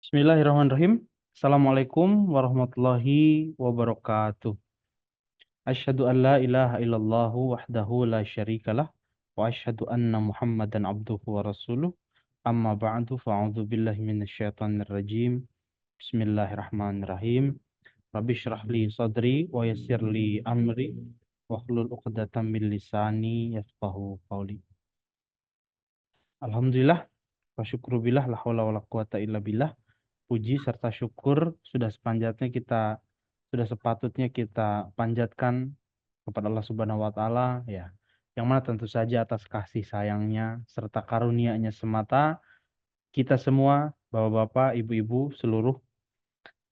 Bismillahirrahmanirrahim. Assalamualaikum warahmatullahi wabarakatuh. Asyhadu an la ilaha illallah wahdahu la syarikalah wa asyhadu anna Muhammadan abduhu wa rasuluh. Amma ba'du fa'udzu billahi minasyaitonir rajim. Bismillahirrahmanirrahim. Rabbi syrah li sadri wa yassir li amri wa hlul 'uqdatam min lisani yafqahu qawli. Alhamdulillah wa syukru billah la haula wala quwata illa billah. Puji serta syukur sudah sepatutnya kita panjatkan kepada Allah Subhanahu wa taala ya. Yang mana tentu saja atas kasih sayangnya serta karunia-Nya semata kita semua, Bapak-bapak, Ibu-ibu, seluruh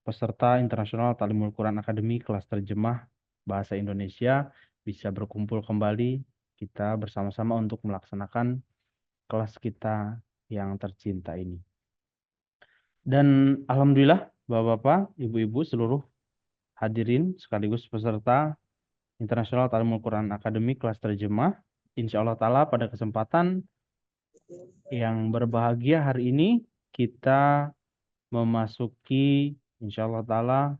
peserta Internasional Ta'limul Quran Academy kelas terjemah bahasa Indonesia bisa berkumpul kembali kita bersama-sama untuk melaksanakan kelas kita yang tercinta ini. Dan alhamdulillah Bapak-bapak, Ibu-ibu, seluruh hadirin sekaligus peserta Internasional Ta'limul Quran Academy kelas terjemah, insya Allah Ta'ala pada kesempatan yang berbahagia hari ini kita memasuki insya Allah Ta'ala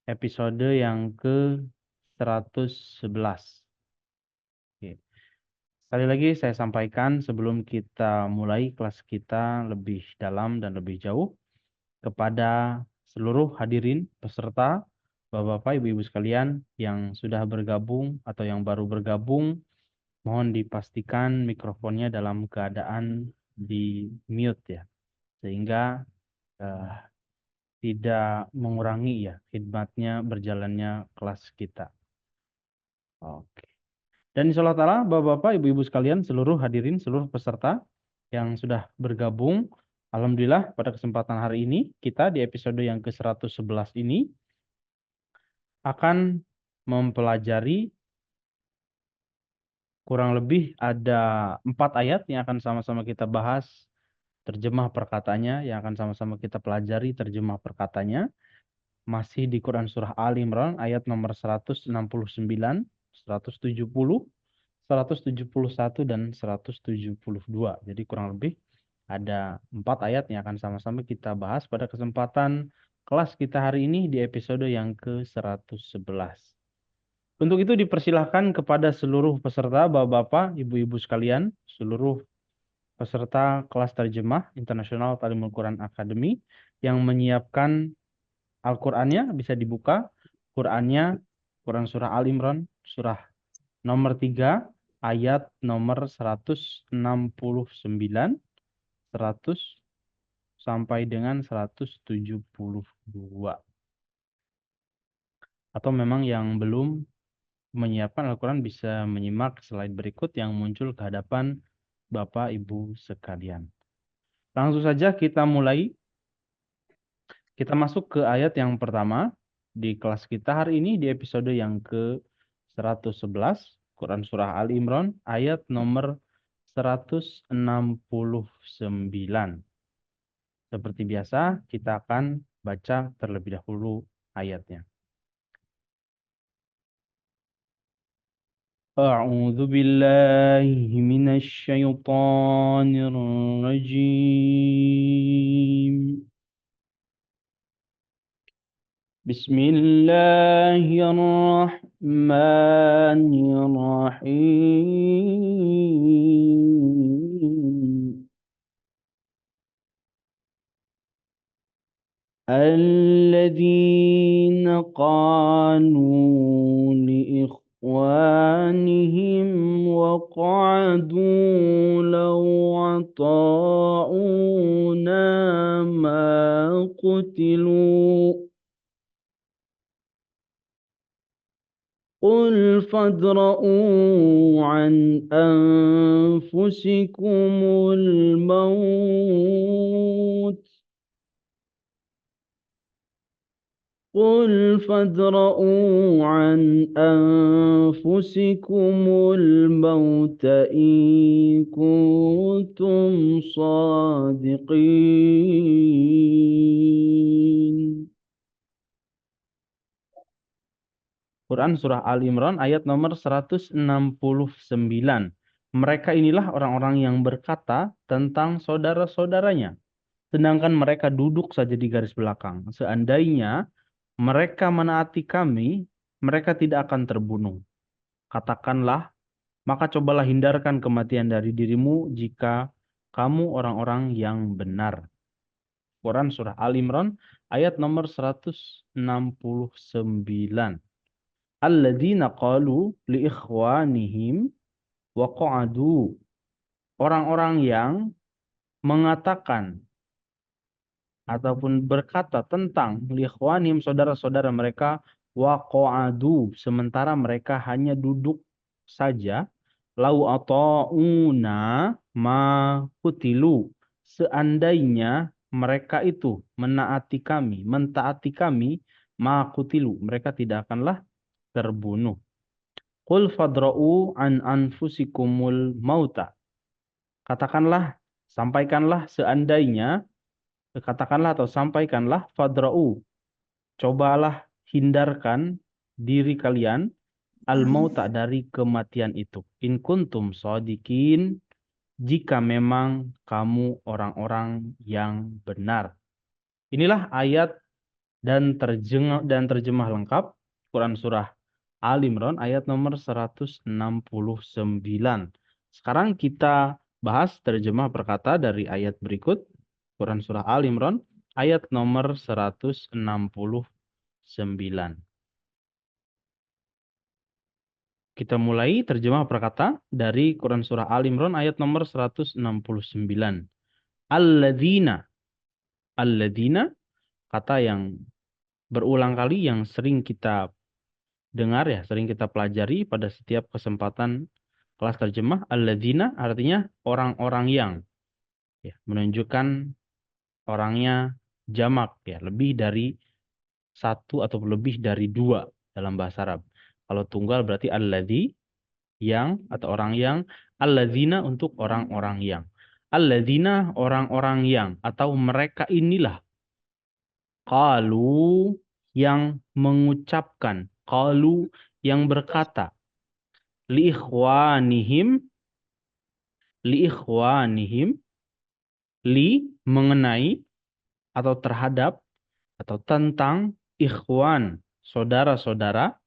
episode yang ke-111. Oke. Sekali lagi saya sampaikan sebelum kita mulai kelas kita lebih dalam dan lebih jauh, kepada seluruh hadirin peserta, Bapak-bapak, Ibu-ibu sekalian yang sudah bergabung atau yang baru bergabung, mohon dipastikan mikrofonnya dalam keadaan di mute ya, sehingga tidak mengurangi ya khidmatnya berjalannya kelas kita. Oke. Dan insya Allah ta'ala Bapak-bapak, Ibu-ibu sekalian, seluruh hadirin, seluruh peserta yang sudah bergabung, alhamdulillah pada kesempatan hari ini kita di episode yang ke-111 ini akan mempelajari kurang lebih ada 4 ayat yang akan sama-sama kita bahas terjemah perkataannya, yang akan sama-sama kita pelajari terjemah perkataannya. Masih di Quran Surah Ali Imran ayat nomor 169, 170, 171, dan 172. Jadi kurang lebih ada 4 ayat yang akan sama-sama kita bahas pada kesempatan kelas kita hari ini di episode yang ke-111. Untuk itu dipersilahkan kepada seluruh peserta, Bapak-bapak, Ibu-ibu sekalian, seluruh peserta kelas terjemah Internasional Ta'limul Quran Academy yang menyiapkan Al-Qur'annya bisa dibuka. Qur'annya Quran Surah Al Imran, surah nomor 3, ayat nomor 169, 100 sampai dengan 172. Atau memang yang belum menyiapkan Al-Quran bisa menyimak slide berikut yang muncul ke hadapan Bapak Ibu sekalian. Langsung saja kita mulai. Kita masuk ke ayat yang pertama di kelas kita hari ini di episode yang ke-111 Quran Surah Al Imran ayat nomor 169. Seperti biasa kita akan baca terlebih dahulu ayatnya. أعوذ بالله من الشيطان الرجيم بسم الله الرحمن الرحيم الذين قالوا لإخوانهم وقعدوا لو أطاعونا ما قتلوا قل فادرءوا عن أنفسكم الموت قل فادرءوا عن أنفسكم الموت إن كنتم صادقين. Quran Surah Al Imran ayat nomor 169. Mereka inilah orang-orang yang berkata tentang saudara-saudaranya, sedangkan mereka duduk saja di garis belakang. Seandainya mereka menaati kami, mereka tidak akan terbunuh. Katakanlah, maka cobalah hindarkan kematian dari dirimu jika kamu orang-orang yang benar. Quran Surah Al Imran ayat nomor 169. Alladzina qalu li ikhwanihim wa qa'adu. Orang-orang yang mengatakan ataupun berkata tentang li ikhwanihim saudara-saudara mereka wa qa'adu sementara mereka hanya duduk saja lau ata'una ma kutilu seandainya mereka itu menaati kami, mentaati kami, ma kutilu mereka tidak akanlah terbunuh. Qul fadra'u an anfusikumul mauta. Katakanlah, sampaikanlah seandainya, katakanlah atau sampaikanlah fadra'u. Cobalah hindarkan diri kalian al-mauta dari kematian itu. In kuntum shadiqin, jika memang kamu orang-orang yang benar. Inilah ayat dan terjemah lengkap Quran Surah Al Imran ayat nomor 169. Sekarang kita bahas terjemah perkata dari ayat berikut. Quran Surah Al Imran ayat nomor 169. Kita mulai terjemah perkata dari Quran Surah Al Imran ayat nomor 169. Alladzina. Alladzina, kata yang berulang kali yang sering kita dengar ya, sering kita pelajari pada setiap kesempatan kelas terjemah. Alladzina artinya orang-orang yang, ya, menunjukkan orangnya jamak ya, lebih dari satu atau lebih dari dua dalam bahasa Arab. Kalau tunggal berarti alladzi yang atau orang yang, alladzina untuk orang-orang yang. Alladzina orang-orang yang atau mereka inilah qalu yang mengucapkan, qalu yang berkata, li ikhwanihim, li ikhwanihim, li mengenai atau terhadap atau tentang ikhwan, saudara-saudara,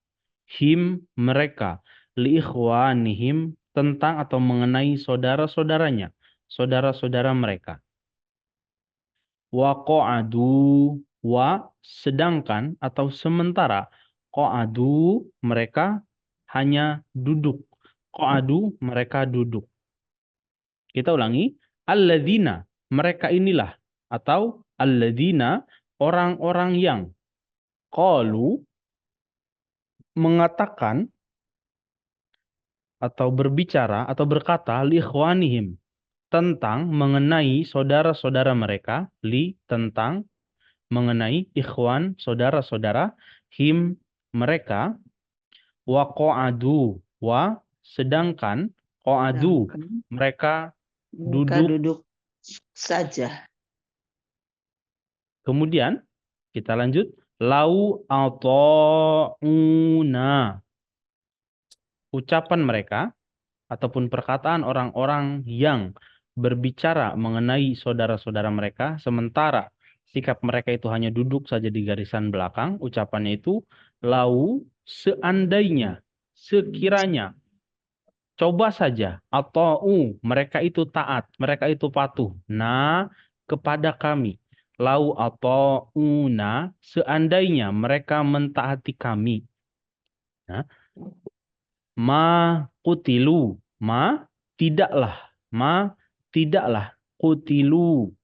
him mereka, li ikhwanihim tentang atau mengenai saudara-saudaranya, saudara-saudara mereka. Wa qa'adu wa sedangkan atau sementara qa'adu mereka hanya duduk. Qa'adu mereka duduk. Kita ulangi, alladzina mereka inilah atau alladzina orang-orang yang qalu mengatakan atau berbicara atau berkata li ikhwanihim tentang mengenai saudara-saudara mereka, li tentang mengenai ikhwan saudara-saudara, him mereka, wa qa'adu wa sedangkan qa'adu mereka duduk saja. Kemudian kita lanjut lau ata'una. Ucapan mereka ataupun perkataan orang-orang yang berbicara mengenai saudara-saudara mereka, sementara sikap mereka itu hanya duduk saja di garisan belakang, ucapannya itu lau seandainya, sekiranya, coba saja, atau mereka itu taat, mereka itu patuh, kepada kami. Lau ata'una, seandainya mereka mentaati kami. Nah, ma kutilu, ma tidaklah kutilu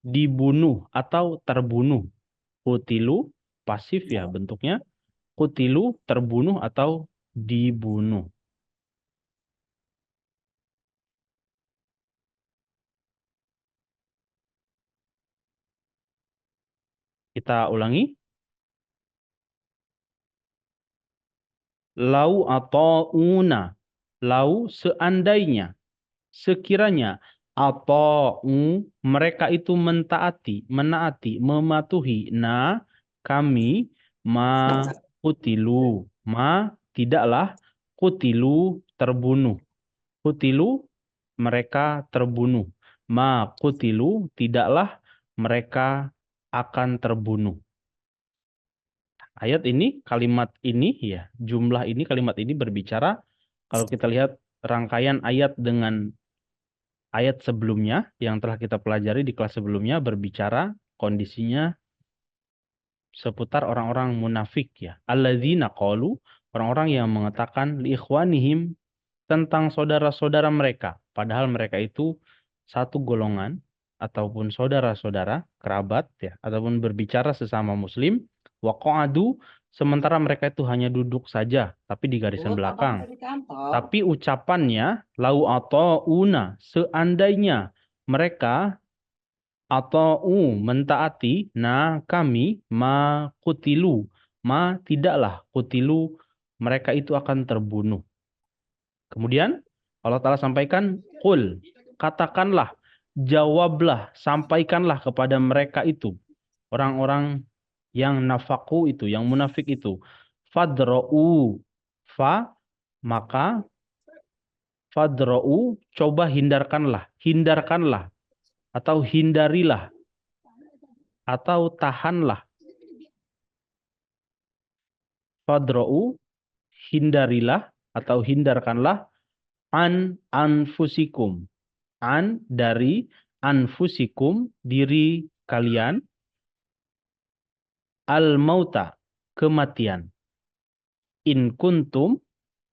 dibunuh atau terbunuh. Kutilu pasif ya bentuknya. Kutilu terbunuh atau dibunuh. Kita ulangi. Lau ata'una. Lau seandainya. Sekiranya. Ata'u mereka itu mentaati. Menaati. Mematuhi. Kami. Ma kutilu. Tidaklah. Kutilu terbunuh. Kutilu mereka terbunuh. Ma kutilu tidaklah mereka akan terbunuh. Ayat ini, kalimat ini, ya, jumlah ini, kalimat ini berbicara, kalau kita lihat rangkaian ayat dengan ayat sebelumnya yang telah kita pelajari di kelas sebelumnya berbicara kondisinya seputar orang-orang munafik ya. Alladzina qalu, orang-orang yang mengatakan li ikhwanihim tentang saudara-saudara mereka, padahal mereka itu satu golongan ataupun saudara-saudara, kerabat ya, ataupun berbicara sesama muslim, wa qa'adu, sementara mereka itu hanya duduk saja tapi di garisan belakang. Tapi ucapannya lau ata'una, seandainya mereka atau mentaati, nah kami ma kutilu, ma tidaklah kutilu, mereka itu akan terbunuh. Kemudian Allah Ta'ala sampaikan, qul, katakanlah, jawablah, sampaikanlah kepada mereka itu, orang-orang yang nafaku itu, yang munafik itu, fadra'u, maka fadra'u, coba hindarkanlah, atau hindarilah, atau tahanlah. Fadra'u, hindarilah, atau hindarkanlah, an anfusikum. An, dari, anfusikum, diri kalian, al-mauta, kematian. In kuntum,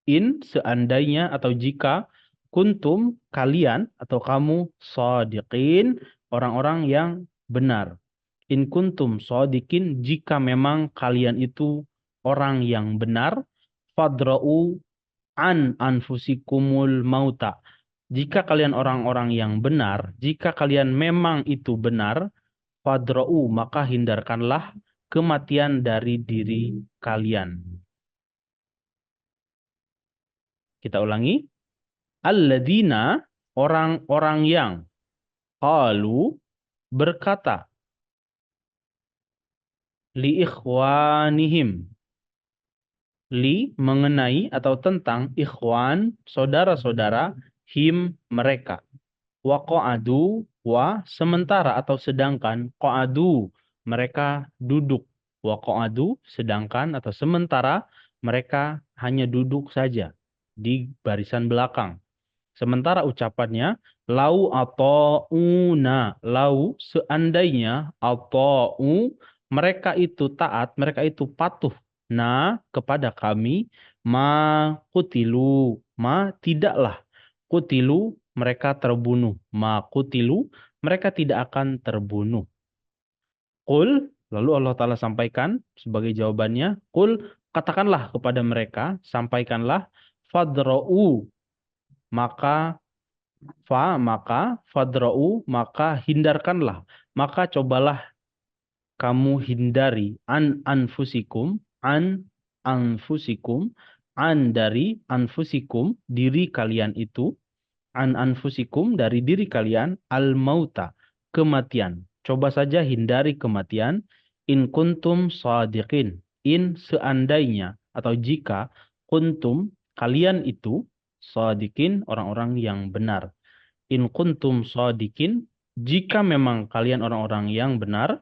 in, seandainya, atau jika, kuntum, kalian, atau kamu, shadiqin, orang-orang yang benar. In kuntum shadiqin, jika memang kalian itu orang yang benar, fadra'u an anfusikumul mauta. Jika kalian orang-orang yang benar, jika kalian memang itu benar, fadra'u, maka hindarkanlah kematian dari diri kalian. Kita ulangi. Alladzina, orang-orang yang qalu, berkata, li ikhwanihim, li, mengenai atau tentang ikhwan, saudara-saudara, him, mereka. Wa qa'adu, wa, sementara atau sedangkan, qa'adu, mereka duduk. Wa qa'adu, sedangkan atau sementara, mereka hanya duduk saja di barisan belakang. Sementara ucapannya, lau ata'una, lau, seandainya, ata'u, mereka itu taat, mereka itu patuh, nah, kepada kami, ma kutilu, ma, tidaklah, kutilu, mereka terbunuh, ma kutilu, mereka tidak akan terbunuh. Qul, lalu Allah Ta'ala sampaikan sebagai jawabannya, qul, katakanlah kepada mereka, sampaikanlah, fadra'u, maka maka fadra'u, maka hindarkanlah, maka cobalah kamu hindari an anfusikum, an anfusikum, an dari anfusikum, diri kalian itu, an anfusikum, dari diri kalian, al mauta, kematian. Coba saja hindari kematian, in kuntum shadiqin, in, seandainya atau jika, kuntum, kalian itu, shadiqin, orang-orang yang benar. In kuntum shadiqin, jika memang kalian orang-orang yang benar,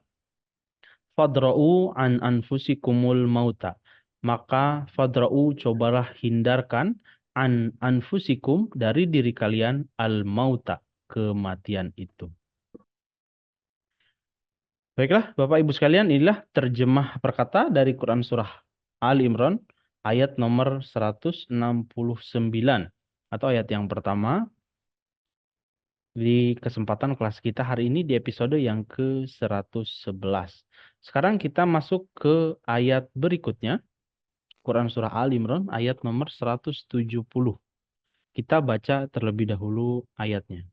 fadra'u an anfusikumul mauta, maka fadra'u, cobalah hindarkan, an anfusikum, dari diri kalian, al mauta, kematian itu. Baiklah Bapak Ibu sekalian, inilah terjemah perkata dari Quran Surah Ali Imran ayat nomor 169 atau ayat yang pertama di kesempatan kelas kita hari ini di episode yang ke-111. Sekarang kita masuk ke ayat berikutnya, Quran Surah Ali Imran ayat nomor 170. Kita baca terlebih dahulu ayatnya.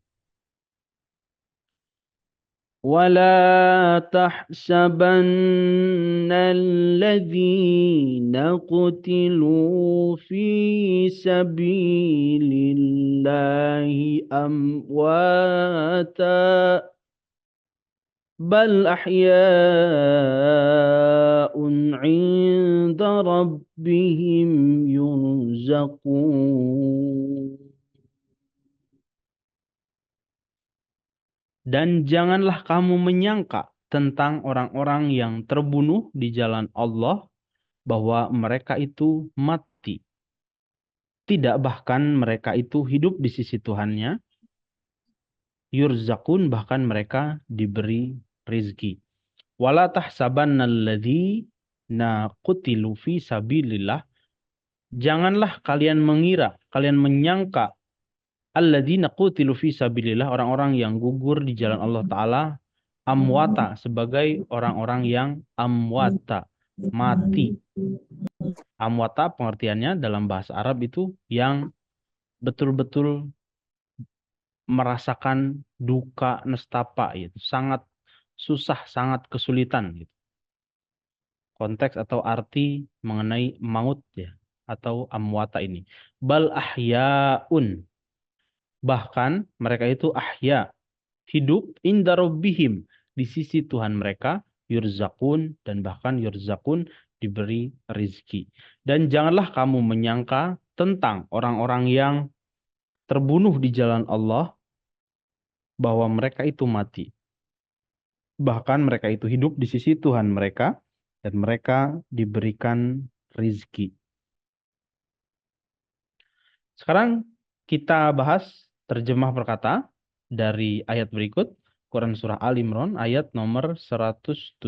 وَلَا تَحْسَبَنَّ الَّذِينَ قُتِلُوا فِي سَبِيلِ اللَّهِ أَمْوَاتًا بَلْ أَحْيَاءٌ عِندَ رَبِّهِمْ يُرْزَقُونَ. Dan janganlah kamu menyangka tentang orang-orang yang terbunuh di jalan Allah bahwa mereka itu mati. Tidak, bahkan mereka itu hidup di sisi Tuhannya. Yurzakun, bahkan mereka diberi rizki. Wala tahsabanna alladhina qutilu fi sabilillah. Janganlah kalian mengira, kalian menyangka alladzina qutilu fi sabilillah, orang-orang yang gugur di jalan Allah Ta'ala, amwata, sebagai orang-orang yang amwata, mati. Amwata pengertiannya dalam bahasa Arab itu yang betul-betul merasakan duka nestapa, itu sangat susah, sangat kesulitan gitu. Konteks atau arti mengenai maut ya, atau amwata ini. Bal ahyaun, bahkan mereka itu ahya, hidup inda rabbihim, di sisi Tuhan mereka, yurzakun, dan bahkan yurzakun, diberi rizki. Dan janganlah kamu menyangka tentang orang-orang yang terbunuh di jalan Allah bahwa mereka itu mati. Bahkan mereka itu hidup di sisi Tuhan mereka dan mereka diberikan rizki. Sekarang kita bahas terjemah perkata dari ayat berikut. Quran Surah Al Imran ayat nomor 170.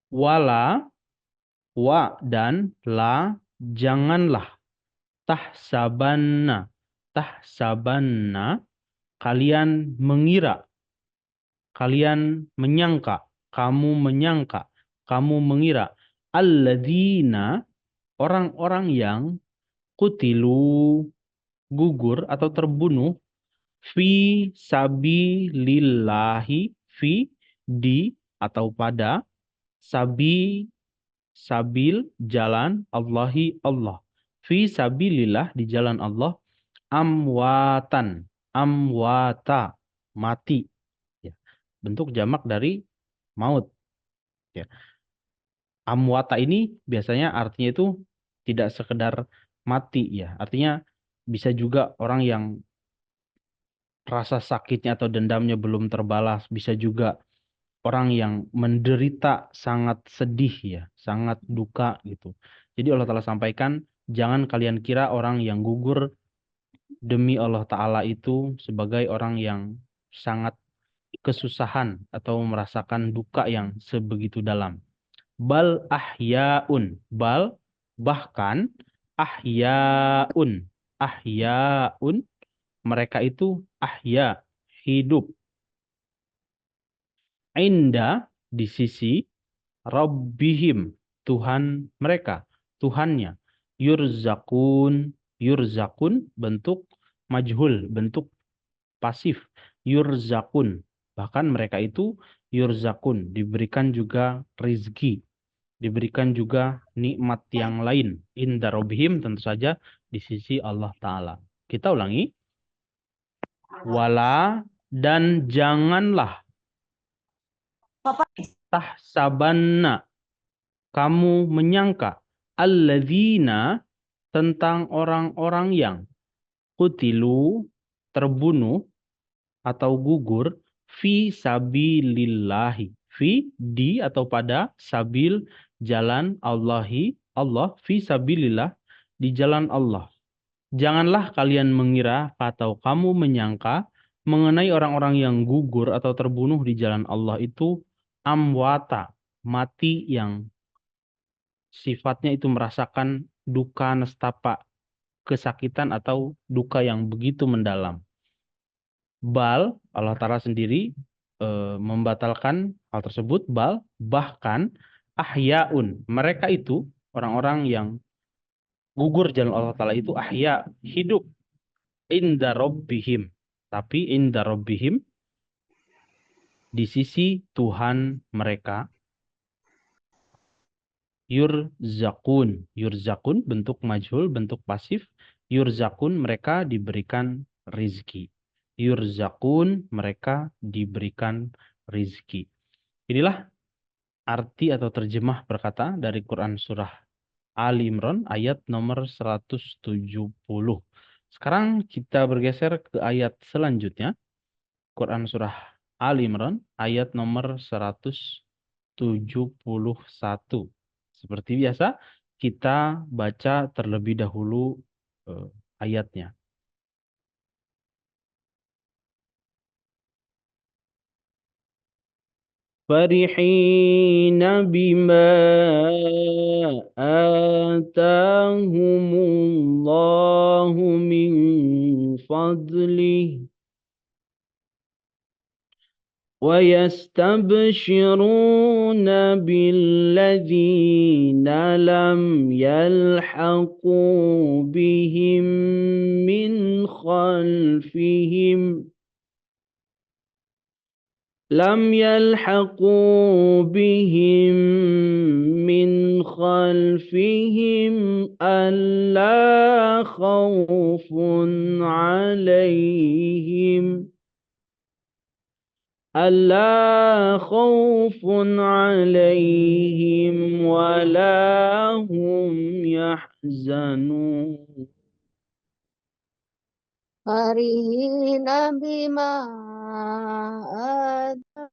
Wala, wa, dan la, janganlah. Tahsabanna, tahsabanna, kalian mengira, kalian menyangka, kamu mengira. Alladzina, orang-orang yang kutilu, gugur atau terbunuh, fi sabilillahi, fi, di, atau pada, sabi, sabil, jalan, Allahi, Allah. Fi sabilillah, di jalan Allah, amwatan, amwata, mati. Ya. Bentuk jamak dari maut. Ya. Amwata ini biasanya artinya itu tidak sekedar mati ya. Artinya bisa juga orang yang rasa sakitnya atau dendamnya belum terbalas. Bisa juga orang yang menderita sangat sedih ya, sangat duka gitu. Jadi Allah Ta'ala sampaikan, jangan kalian kira orang yang gugur demi Allah Ta'ala itu sebagai orang yang sangat kesusahan atau merasakan duka yang sebegitu dalam. Bal ahyaun, bal, bahkan, ahyaun, ahyaun, mereka itu ahya, hidup. Inda, di sisi, Rabbihim, Tuhan mereka, Tuhannya. Yurzakun, yurzakun, bentuk majhul, bentuk pasif. Yurzakun, bahkan mereka itu yurzakun, diberikan juga rizki, diberikan juga nikmat yang lain. Inda Rabbihim, tentu saja di sisi Allah Ta'ala. Kita ulangi. Wala, dan janganlah. Tahsabanna, kamu menyangka. Alladzina, tentang orang-orang yang kutilu, terbunuh atau gugur, fi sabilillahi, fi, di, atau pada, sabil, jalan, Allahi, Allah, fi sabilillah, di jalan Allah. Janganlah kalian mengira atau kamu menyangka mengenai orang-orang yang gugur atau terbunuh di jalan Allah itu amwata, mati yang sifatnya itu merasakan duka nestapa, kesakitan atau duka yang begitu mendalam. Bal, Allah Ta'ala sendiri membatalkan hal tersebut. Bal, bahkan ahyaun, mereka itu orang-orang yang gugur jalan Allah Ta'ala itu ahya, hidup, inda rabbihim, tapi inda rabbihim, di sisi Tuhan mereka. Yurzakun, yurzakun bentuk majhul, bentuk pasif. Yurzakun, mereka diberikan rizki. Yurzakun, mereka diberikan rizki. Inilah arti atau terjemah perkata dari Quran Surah Ali Imran ayat nomor 170. Sekarang kita bergeser ke ayat selanjutnya. Quran surah Ali Imran ayat nomor 171. Seperti biasa, kita baca terlebih dahulu ayatnya. فرحين بما آتاهم الله من فضله ويستبشرون بالذين لم يلحقوا بهم من خلفهم ألا خوف عليهم ولا هم يحزنون. فرحين بما آتاهم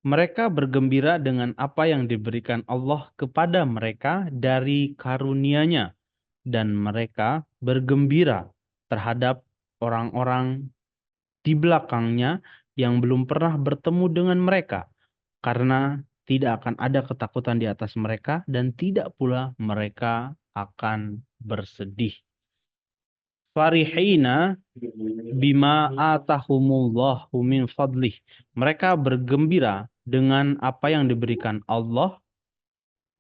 Mereka bergembira dengan apa yang diberikan Allah kepada mereka dari karunia-Nya, dan mereka bergembira terhadap orang-orang di belakangnya yang belum pernah bertemu dengan mereka, karena tidak akan ada ketakutan di atas mereka dan tidak pula mereka akan bersedih. Farihina bima atahumullahu min fadlih. Mereka bergembira dengan apa yang diberikan Allah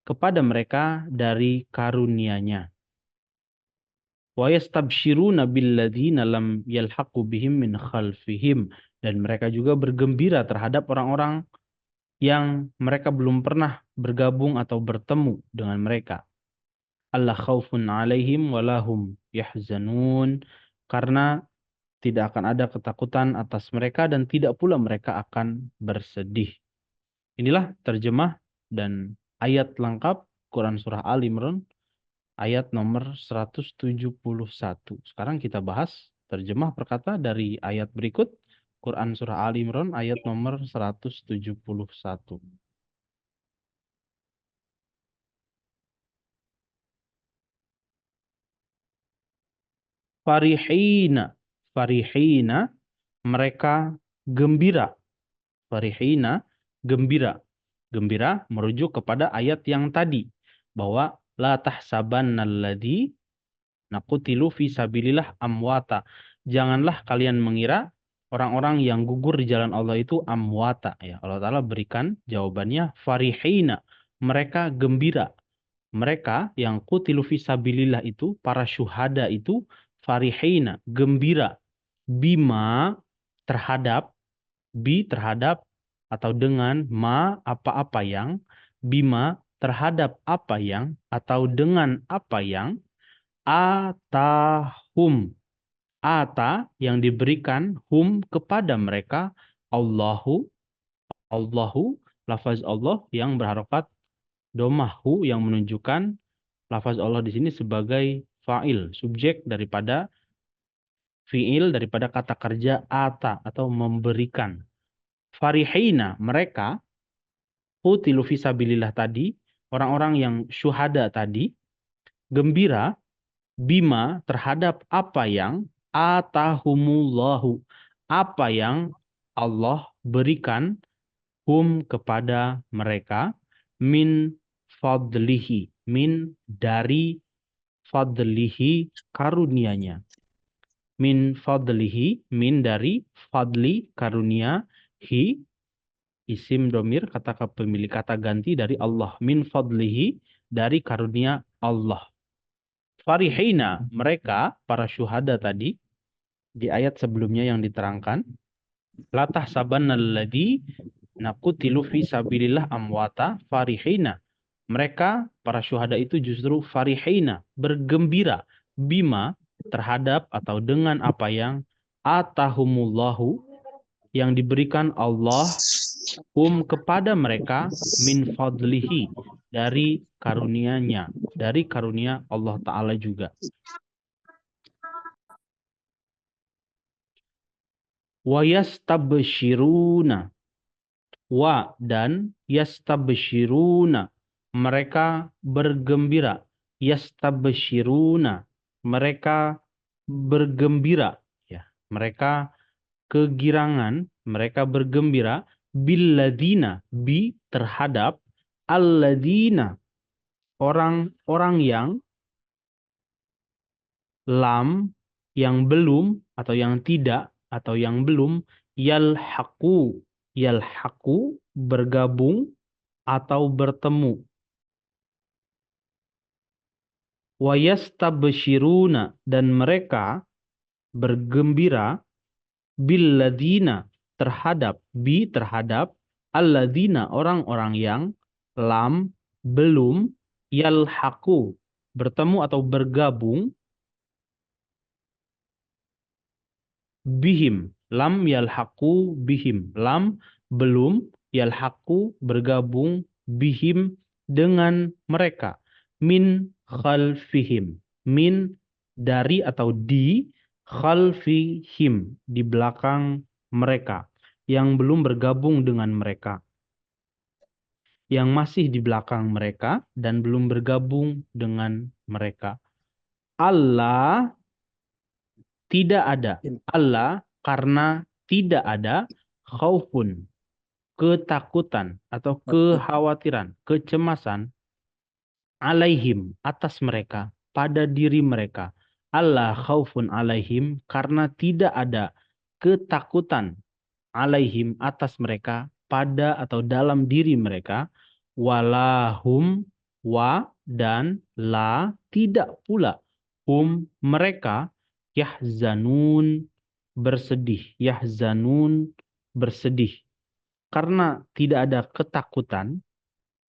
kepada mereka dari karunia-Nya. Wa yastabshiruna billadzina lam yalhaqu bihim min khalfihim, dan mereka juga bergembira terhadap orang-orang yang mereka belum pernah bergabung atau bertemu dengan mereka. Allah khaufun alaihim walahum yahzanun, karena tidak akan ada ketakutan atas mereka dan tidak pula mereka akan bersedih. Inilah terjemah dan ayat lengkap Quran Surah Al Imran ayat nomor 171. Sekarang kita bahas terjemah perkata dari ayat berikut. Quran Surah Al Imran ayat nomor 171. Farihina. Farihina, mereka gembira. Farihina, gembira. Gembira merujuk kepada ayat yang tadi, bahwa la tahsabannalladzi naqutilu fi sabilillah amwata. Janganlah kalian mengira orang-orang yang gugur di jalan Allah itu amwata. Ya, Allah Ta'ala berikan jawabannya farihina. Mereka gembira. Mereka yang qutilu fi sabilillah itu, para syuhada itu, farihina, gembira. Bima, terhadap, terhadap, atau dengan, apa-apa yang, bima, terhadap apa yang, atau dengan apa yang, atahum, yang diberikan, kepada mereka, Allahu, lafaz Allah yang berharokat domahu, yang menunjukkan lafaz Allah di sini sebagai fa'il, subjek daripada fi'il, daripada kata kerja atau memberikan. Farihina, mereka, qutilu fisabilillah tadi, orang-orang yang syuhada tadi, gembira, bima, terhadap apa yang atahumullahu, apa yang Allah berikan kepada mereka, min fadlihi, dari fadlihi, karunia-Nya. Min fadlihi, dari fadli, karunia, isim domir, kata pemilik kata ganti dari Allah. Min fadlihi, dari karunia Allah. Farihina, mereka, para syuhada tadi, di ayat sebelumnya yang diterangkan, la tahsabannalladzi naqutilu fi sabilillah amwata farihina. Mereka, para syuhada itu justru farihina, bergembira, bima, terhadap atau dengan apa yang atahumullahu, yang diberikan Allah kepada mereka min fadlihi, dari karunia-Nya, dari karunia Allah Ta'ala juga. Wa yastabshiruna, wa dan yastabshiruna, mereka bergembira. Yastabshiruna, mereka bergembira, ya, mereka kegirangan, mereka bergembira billadina, bi terhadap alladina, orang-orang yang lam, yang belum atau yang tidak atau yang belum yalhaqu, yalhaqu bergabung atau bertemu. Wa yastabshiruna, dan mereka bergembira billadina, terhadap bi terhadap alladina, orang-orang yang lam belum yalhaqu bertemu atau bergabung bihim, lam yalhaqu bihim, lam belum yalhaqu bergabung bihim dengan mereka, min khalfihim, min dari atau di, khalfihim di belakang mereka, yang belum bergabung dengan mereka, yang masih di belakang mereka dan belum bergabung dengan mereka. Allah tidak ada, Allah karena tidak ada khaufun, ketakutan atau kekhawatiran, kecemasan alaihim, atas mereka, pada diri mereka. Allah khaufun alaihim, karena tidak ada ketakutan alaihim, atas mereka, pada atau dalam diri mereka. Walahum, wa dan la, tidak pula, hum mereka, yahzanun bersedih, yahzanun bersedih, karena tidak ada ketakutan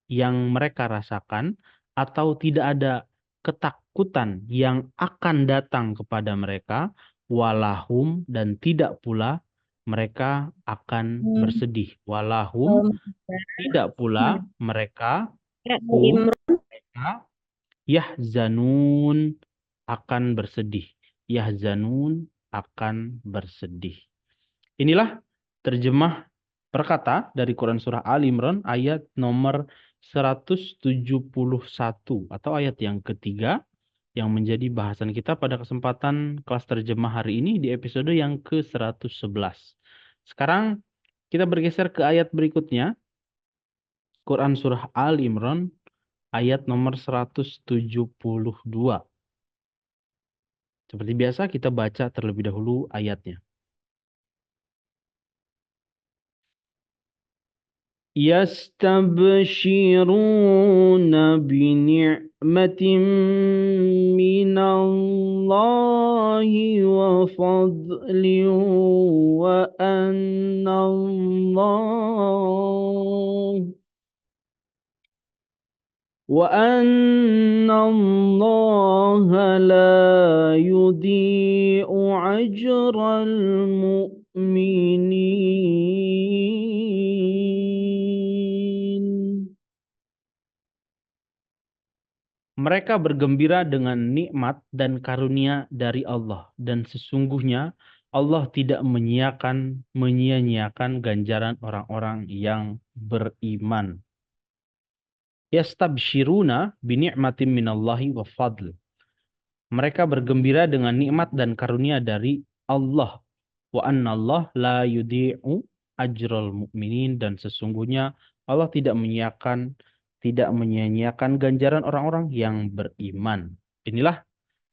yang mereka rasakan, atau tidak ada ketakutan yang akan datang kepada mereka, walahum dan tidak pula mereka akan bersedih, walahum tidak pula mereka, hum mereka, yahzanun akan bersedih, yahzanun akan bersedih. Inilah terjemah perkata dari Quran Surah Ali Imran ayat nomor 171 atau ayat yang ketiga, yang menjadi bahasan kita pada kesempatan kelas terjemah hari ini di episode yang ke-111. Sekarang kita bergeser ke ayat berikutnya, Quran Surah Ali Imran ayat nomor 172. Seperti biasa kita baca terlebih dahulu ayatnya. يستبشرون بنعمة من الله وفضل وأن الله لا يضيع أجر المؤمنين. Mereka bergembira dengan nikmat dan karunia dari Allah, dan sesungguhnya Allah tidak menyia-nyiakan ganjaran orang-orang yang beriman. Yastabshiruna bini'matin minallahi wa fadl. Mereka bergembira dengan nikmat dan karunia dari Allah. Wa annallah la yudhi'u ajral mu'minin, dan sesungguhnya Allah tidak menyia-nyiakan ganjaran orang-orang yang beriman. Inilah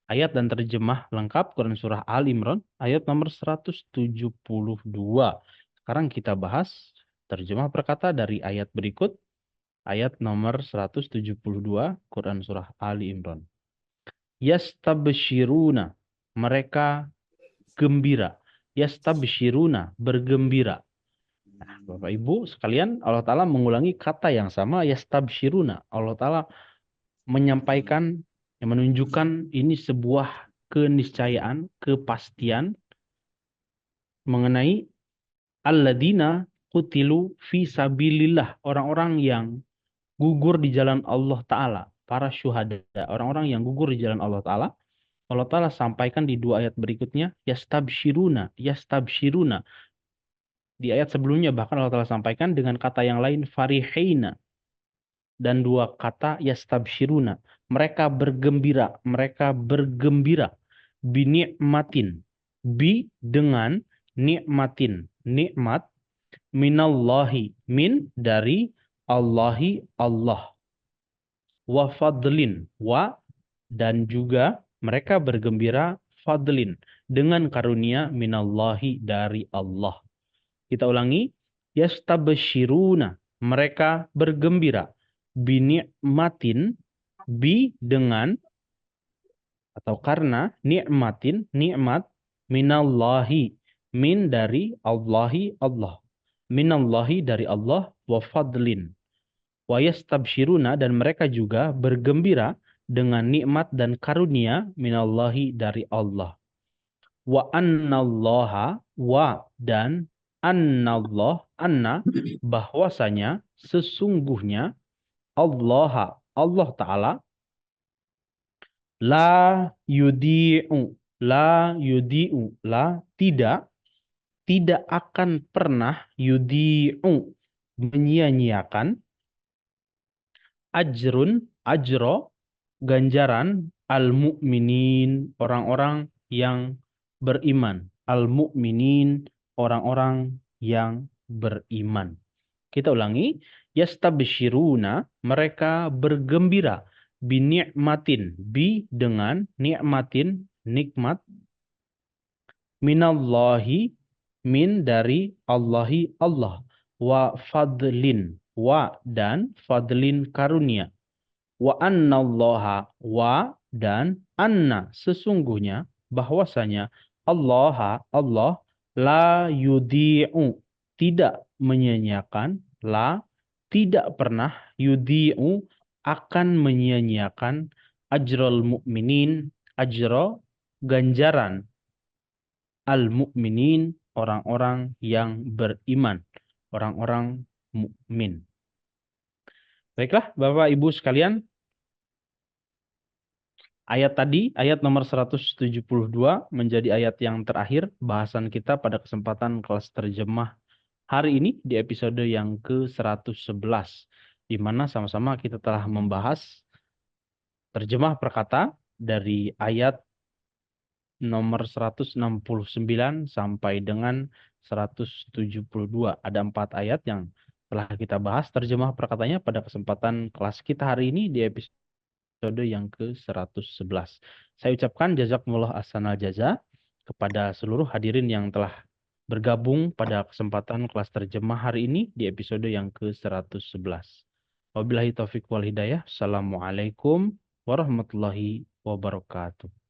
ayat dan terjemah lengkap Quran Surah Al Imran ayat nomor 172. Sekarang kita bahas terjemah perkata dari ayat berikut. Ayat nomor 172 Quran Surah Ali Imran. Yastabshiruna, mereka gembira. Yastabshiruna, bergembira. Nah, Bapak Ibu sekalian, Allah Ta'ala mengulangi kata yang sama, yastabshiruna. Allah Ta'ala menyampaikan, menunjukkan ini sebuah keniscayaan, kepastian mengenai alladzina, qutilu fi sabilillah, orang-orang yang gugur di jalan Allah Ta'ala, para syuhada, orang-orang yang gugur di jalan Allah Ta'ala. Allah Ta'ala sampaikan di dua ayat berikutnya, yastabshiruna, yastabshiruna. Di ayat sebelumnya bahkan Allah Ta'ala sampaikan dengan kata yang lain, farihina. Dan dua kata, yastabshiruna. Mereka bergembira, mereka bergembira. Binikmatin. Bi dengan nikmatin. Nikmat minallahi. Min dari Allahi Allah. Wa fadlin. Wa dan juga mereka bergembira fadlin. Dengan karunia minallahi dari Allah. Kita ulangi. Yastabshiruna. Mereka bergembira. Binikmatin. Bi dengan atau karena nikmatin, nikmat minallahi. Min dari Allahi Allah. Minallahi dari Allah wa fadlin. Wa yastabshiruna dan mereka juga bergembira dengan nikmat dan karunia minallahi dari Allah. Wa annallaha wa dan annallah anna bahwasanya sesungguhnya Allah Ta'ala la yudi'u la tidak akan pernah yudi'u menyia-nyiakan ajro ganjaran al-mu'minin orang-orang yang beriman. Al-mu'minin orang-orang yang beriman. Kita ulangi, yastabshiruna mereka bergembira binikmatin bi dengan nikmatin nikmat minallahi min dari Allahi Allah wa fadlin wa dan fadlin karunia wa annallaha wa dan anna sesungguhnya bahwasanya Allah la yudhi'u tidak menyia-nyiakan la tidak pernah yudhi'u akan menyia-nyiakan ajrul mu'minin ajro ganjaran al-mu'minin orang-orang yang beriman orang-orang mukmin. Baiklah Bapak Ibu sekalian, ayat tadi, ayat nomor 172 menjadi ayat yang terakhir bahasan kita pada kesempatan kelas terjemah hari ini di episode yang ke-111, di mana sama-sama kita telah membahas terjemah perkata dari ayat nomor 169 sampai dengan 172. Ada 4 ayat yang telah kita bahas terjemah perkatanya pada kesempatan kelas kita hari ini di episode yang ke-111. Saya ucapkan jazakumullah ahsanal jaza kepada seluruh hadirin yang telah bergabung pada kesempatan kelas terjemah hari ini di episode yang ke-111. Wabillahi taufiq wal hidayah. Assalamualaikum warahmatullahi wabarakatuh.